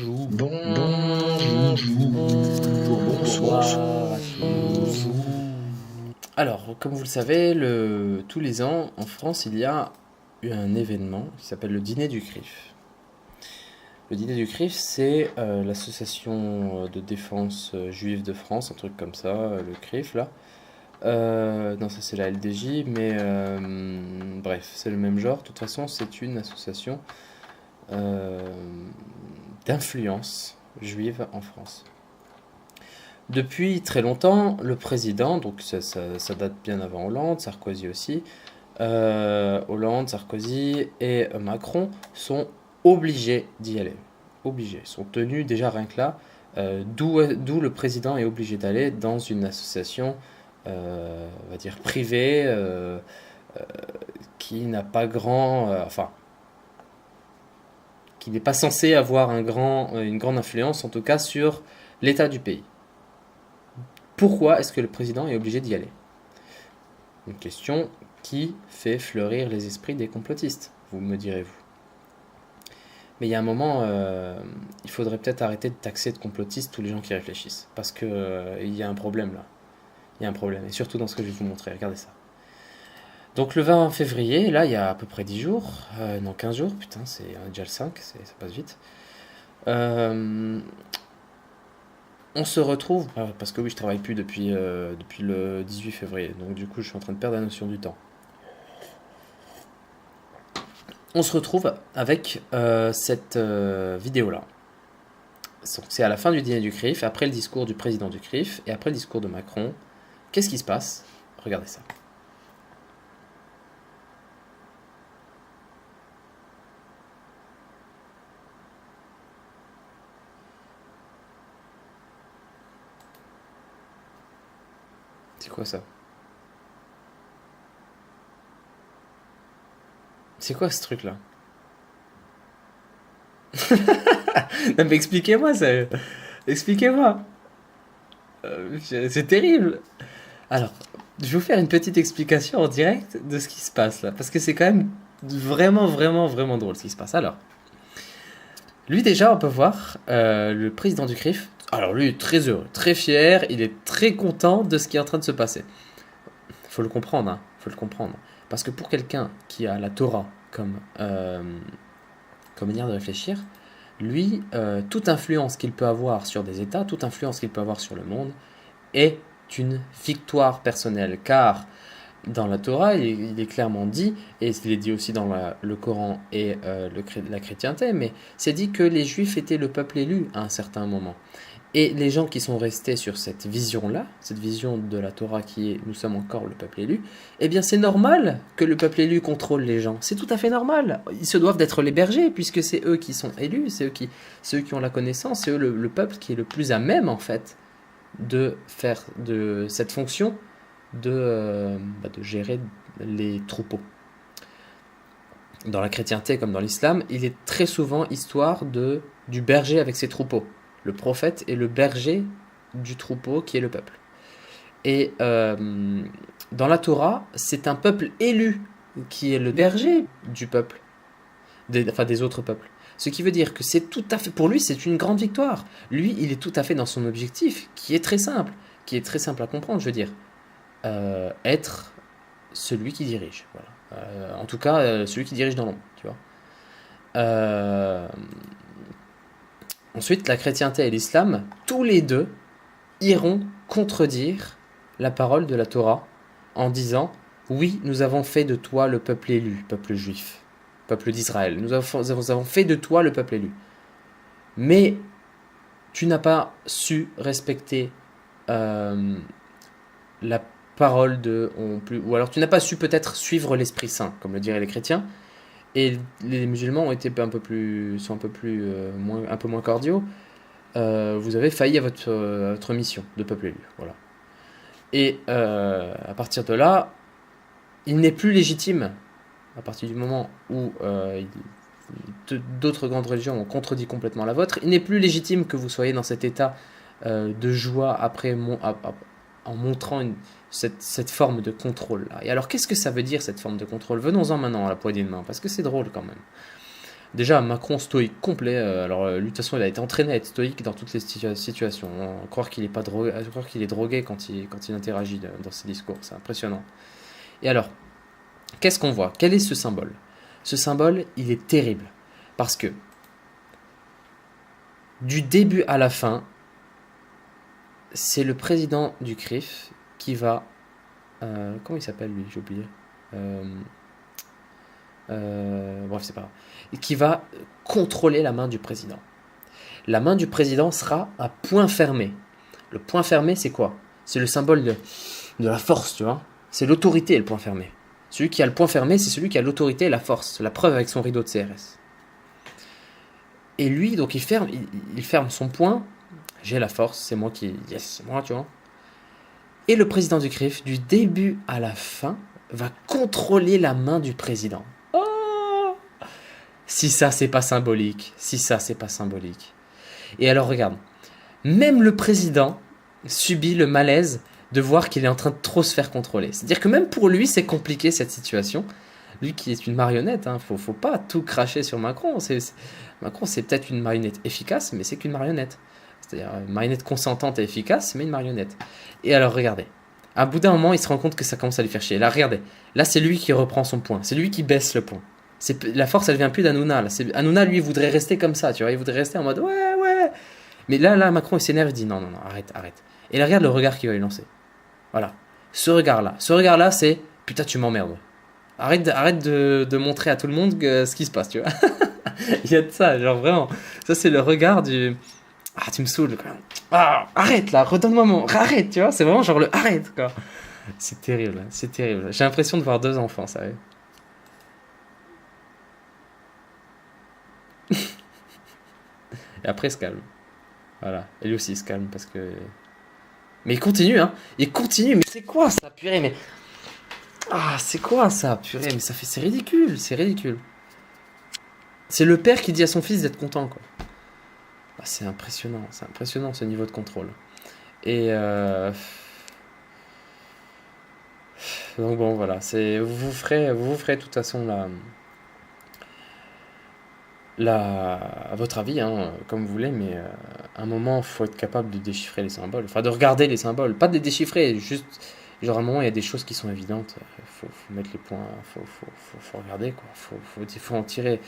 Bonjour, bonsoir à tous. Alors, comme vous le savez, tous les ans, en France, il y a eu un événement qui s'appelle le Dîner du CRIF. Le Dîner du CRIF, c'est l'association de défense juive de France, un truc comme ça, le CRIF, là. Non, ça c'est la LDJ, mais bref, c'est le même genre. De toute façon, c'est une association d'influence juive en France. Depuis très longtemps, le président, donc ça date bien avant Hollande, Sarkozy aussi, Hollande, Sarkozy et Macron sont obligés d'y aller. Obligés, sont tenus déjà rien que là, d'où le président est obligé d'aller dans une association, on va dire privée, qui n'a pas enfin, qui n'est pas censé avoir une grande influence, en tout cas, sur l'état du pays. Pourquoi est-ce que le président est obligé d'y aller? Une question qui fait fleurir les esprits des complotistes, vous me direz-vous. Mais il y a un moment, il faudrait peut-être arrêter de taxer de complotistes tous les gens qui réfléchissent. Parce que il y a un problème là. Il y a un problème, et surtout dans ce que je vais vous montrer, regardez ça. Donc le 20 février, là, il y a à peu près 10 jours, non 15 jours, putain, c'est déjà le 5, ça passe vite. On se retrouve, parce que oui, je travaille plus depuis le 18 février, donc du coup, je suis en train de perdre la notion du temps. On se retrouve avec cette vidéo-là. C'est à la fin du dîner du CRIF, après le discours du président du CRIF, et après le discours de Macron. Qu'est-ce qui se passe? Regardez ça. C'est quoi ça? C'est quoi ce truc-là? Non mais expliquez-moi ça. Expliquez-moi. C'est terrible. Alors, je vais vous faire une petite explication en direct de ce qui se passe là. Parce que c'est quand même vraiment, vraiment, vraiment drôle ce qui se passe. Alors, lui déjà, on peut voir le président du CRIF. Alors lui est très heureux, très fier, il est très content de ce qui est en train de se passer. Faut le comprendre, hein, faut le comprendre. Parce que pour quelqu'un qui a la Torah comme manière de réfléchir, lui, toute influence qu'il peut avoir sur des États, toute influence qu'il peut avoir sur le monde, est une victoire personnelle. Car dans la Torah, il est clairement dit, et il est dit aussi dans le Coran et la chrétienté, mais c'est dit que les Juifs étaient le peuple élu à un certain moment. Et les gens qui sont restés sur cette vision-là, cette vision de la Torah qui est «nous sommes encore le peuple élu», eh bien c'est normal que le peuple élu contrôle les gens. C'est tout à fait normal. Ils se doivent d'être les bergers, puisque c'est eux qui sont élus, c'est eux qui ont la connaissance, c'est eux le peuple qui est le plus à même, en fait, de faire de cette fonction de gérer les troupeaux. Dans la chrétienté comme dans l'islam, il est très souvent histoire du berger avec ses troupeaux. Le prophète est le berger du troupeau qui est le peuple. Et dans la Torah, c'est un peuple élu qui est le berger du peuple, des autres peuples. Ce qui veut dire que c'est tout à fait, pour lui, c'est une grande victoire. Lui, il est tout à fait dans son objectif, qui est très simple à comprendre, je veux dire. Être celui qui dirige. Voilà. En tout cas, celui qui dirige dans l'ombre, tu vois. Ensuite, la chrétienté et l'islam, tous les deux, iront contredire la parole de la Torah en disant « Oui, nous avons fait de toi le peuple élu, peuple juif, peuple d'Israël. Nous avons fait de toi le peuple élu. Mais tu n'as pas su respecter la parole ou alors tu n'as pas su peut-être suivre l'Esprit Saint, comme le diraient les chrétiens. Et les musulmans sont un peu moins cordiaux. Vous avez failli à votre mission de peuple élu. Voilà. Et à partir de là, il n'est plus légitime, à partir du moment où d'autres grandes religions ont contredit complètement la vôtre, il n'est plus légitime que vous soyez dans cet état de joie en montrant cette forme de contrôle là. Et alors qu'est-ce que ça veut dire cette forme de contrôle? Venons-en maintenant à la poignée de main, parce que c'est drôle quand même. Déjà, Macron stoïque complet. Alors, lui, de toute façon, il a été entraîné à être stoïque dans toutes les situations. Croire qu'il est pas drogué, croire qu'il est drogué quand il interagit dans ses discours. C'est impressionnant. Et alors, qu'est-ce qu'on voit? Quel est ce symbole? Ce symbole, il est terrible. Parce que, du début à la fin, c'est le président du CRIF qui va... comment il s'appelle, lui? J'ai oublié. Bref, c'est pas grave. Qui va contrôler la main du président. La main du président sera à point fermé. Le point fermé, c'est quoi? C'est le symbole de la force, tu vois. C'est l'autorité, le point fermé. Celui qui a le point fermé, c'est celui qui a l'autorité et la force. La preuve avec son rideau de CRS. Et lui, donc, il ferme son poing. J'ai la force, c'est moi qui... Yes, c'est moi, tu vois. Et le président du CRIF, du début à la fin, va contrôler la main du président. Oh, si ça, c'est pas symbolique. Si ça, c'est pas symbolique. Et alors, regarde. Même le président subit le malaise de voir qu'il est en train de trop se faire contrôler. C'est-à-dire que même pour lui, c'est compliqué cette situation. Lui qui est une marionnette, hein, faut pas tout cracher sur Macron. Macron, c'est peut-être une marionnette efficace, mais c'est qu'une marionnette. C'est-à-dire une marionnette consentante et efficace, mais une marionnette. Et alors, regardez. À bout d'un moment, il se rend compte que ça commence à lui faire chier. Là, regardez. Là, c'est lui qui reprend son point. C'est lui qui baisse le point. La force, elle vient plus d'Hanouna. Hanouna, lui, voudrait rester comme ça, tu vois. Il voudrait rester en mode ouais, ouais. Mais là, Macron, il s'énerve, il dit non, arrête. Et là, regarde le regard qu'il va lui lancer. Voilà. Ce regard-là, c'est putain, tu m'emmerdes. Arrête de montrer à tout le monde ce qui se passe, tu vois. Il y a de ça, genre vraiment. Ça, c'est le regard du. Ah, tu me saoules, quoi. Ah, arrête là, redonne-moi mon. Arrête, tu vois. C'est vraiment genre le arrête, quoi. C'est terrible, c'est terrible. J'ai l'impression de voir deux enfants, ça. Et après, il se calme. Voilà. Et lui aussi, il se calme parce que. Mais il continue, hein. Il continue, mais c'est quoi ça, purée, mais. Ah, c'est quoi ça, purée, mais ça fait. C'est ridicule, c'est ridicule. C'est le père qui dit à son fils d'être content, quoi. Ah, c'est impressionnant ce niveau de contrôle. Et. Donc bon, voilà. Vous vous ferez de toute façon à votre avis, hein, comme vous voulez, mais à un moment, il faut être capable de déchiffrer les symboles. Enfin, de regarder les symboles. Pas de les déchiffrer, juste. Genre, à un moment, il y a des choses qui sont évidentes. Faut mettre les points. Faut regarder, quoi. Faut en tirer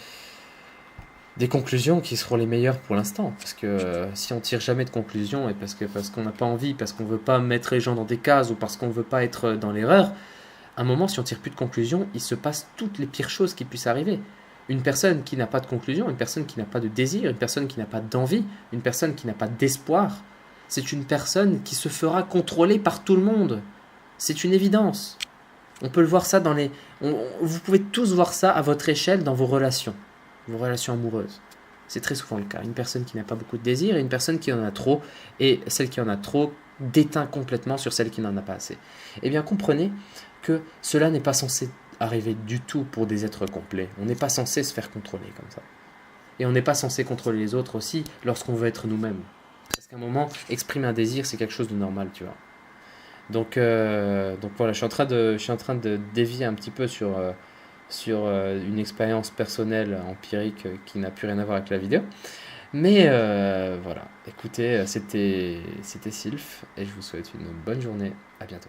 des conclusions qui seront les meilleures pour l'instant. Parce que si on tire jamais de conclusions, et parce qu'on n'a pas envie, parce qu'on veut pas mettre les gens dans des cases, ou parce qu'on veut pas être dans l'erreur, à un moment, si on tire plus de conclusions, il se passe toutes les pires choses qui puissent arriver. Une personne qui n'a pas de conclusion, une personne qui n'a pas de désir, une personne qui n'a pas d'envie, une personne qui n'a pas d'espoir, c'est une personne qui se fera contrôler par tout le monde. C'est une évidence. On peut le voir ça dans les... vous pouvez tous voir ça à votre échelle dans vos relations amoureuses. C'est très souvent le cas. Une personne qui n'a pas beaucoup de désir et une personne qui en a trop, et celle qui en a trop déteint complètement sur celle qui n'en a pas assez. Eh bien, comprenez que cela n'est pas censé arriver du tout pour des êtres complets. On n'est pas censé se faire contrôler comme ça. Et on n'est pas censé contrôler les autres aussi lorsqu'on veut être nous-mêmes. Parce qu'à un moment, exprimer un désir, c'est quelque chose de normal, tu vois. Donc voilà, je suis en train de dévier un petit peu sur une expérience personnelle empirique qui n'a plus rien à voir avec la vidéo. Mais voilà, écoutez, c'était Sylph et je vous souhaite une bonne journée. À bientôt.